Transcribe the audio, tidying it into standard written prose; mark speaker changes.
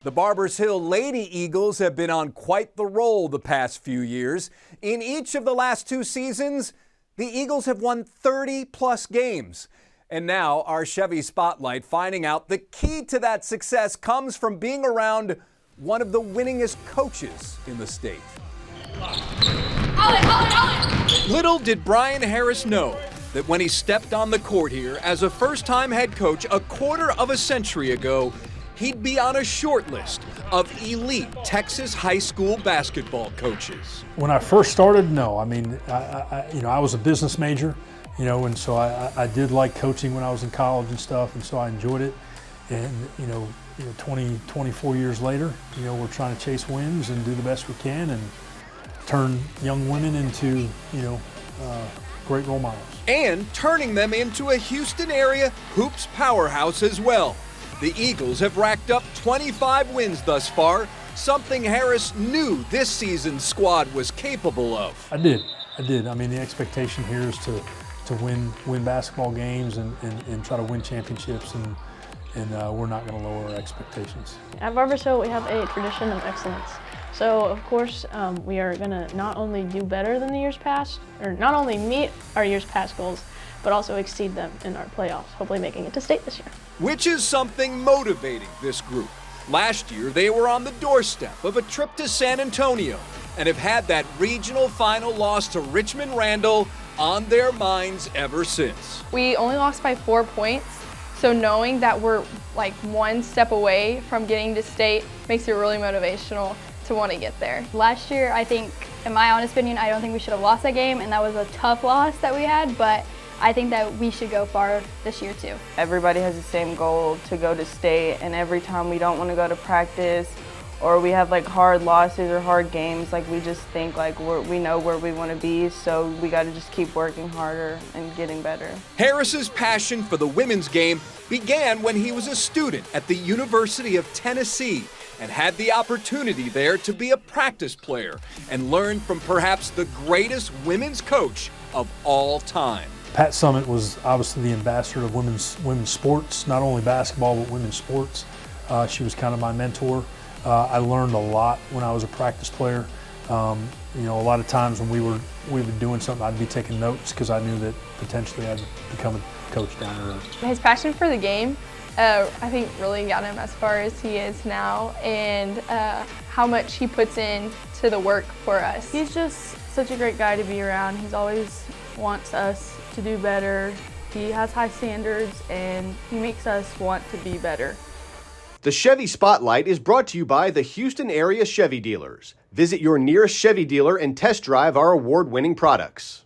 Speaker 1: The Barbers Hill Lady Eagles have been on quite the roll the past few years. In each of the last 2 seasons, the Eagles have won 30-plus games. And now our Chevy Spotlight finding out the key to that success comes from being around one of the winningest coaches in the state. Little did Bryan Harris know that when he stepped on the court here as a first-time head coach a quarter of a century ago, he'd be on a short list of elite Texas high school basketball coaches.
Speaker 2: When I first started, no. I mean, I was a business major, and so I did like coaching when I was in college and stuff, and so I enjoyed it. And 24 years later, we're trying to chase wins and do the best we can and turn young women into, great role models.
Speaker 1: And turning them into a Houston area hoops powerhouse as well. The Eagles have racked up 25 wins thus far, something Harris knew this season's squad was capable of.
Speaker 2: I did. I mean, the expectation here is to win basketball games and try to win championships, and we're not going to lower our expectations.
Speaker 3: At Barbers Hill, we have a tradition of excellence. So, of course, we are going to not only do better than the years past, or not only meet our years past goals, but also exceed them in our playoffs, hopefully making it to state this year.
Speaker 1: Which is something motivating this group. Last year, they were on the doorstep of a trip to San Antonio and have had that regional final loss to Richmond Randall on their minds ever since.
Speaker 4: We only lost by 4 points, so knowing that we're like one step away from getting to state makes it really motivational to want to get there.
Speaker 5: Last year, I think, in my honest opinion, I don't think we should have lost that game, and that was a tough loss that we had, but I think that we should go far this year too.
Speaker 6: Everybody has the same goal, to go to state, and every time we don't want to go to practice or we have like hard losses or hard games, like we just think like we know where we want to be, so we got to just keep working harder and getting better.
Speaker 1: Harris's passion for the women's game began when he was a student at the University of Tennessee and had the opportunity there to be a practice player and learn from perhaps the greatest women's coach of all time.
Speaker 2: Pat Summitt was obviously the ambassador of women's sports, not only basketball, but women's sports. She was kind of my mentor. I learned a lot when I was a practice player. A lot of times when we were doing something, I'd be taking notes because I knew that potentially I'd become a coach down the road.
Speaker 4: His passion for the game, I think, really got him as far as he is now, and how much he puts in to the work for us.
Speaker 3: He's just such a great guy to be around. He's always wants us to do better. He has high standards, and he makes us want to be better.
Speaker 7: The Chevy Spotlight is brought to you by the Houston area Chevy dealers. Visit your nearest Chevy dealer and test drive our award-winning products.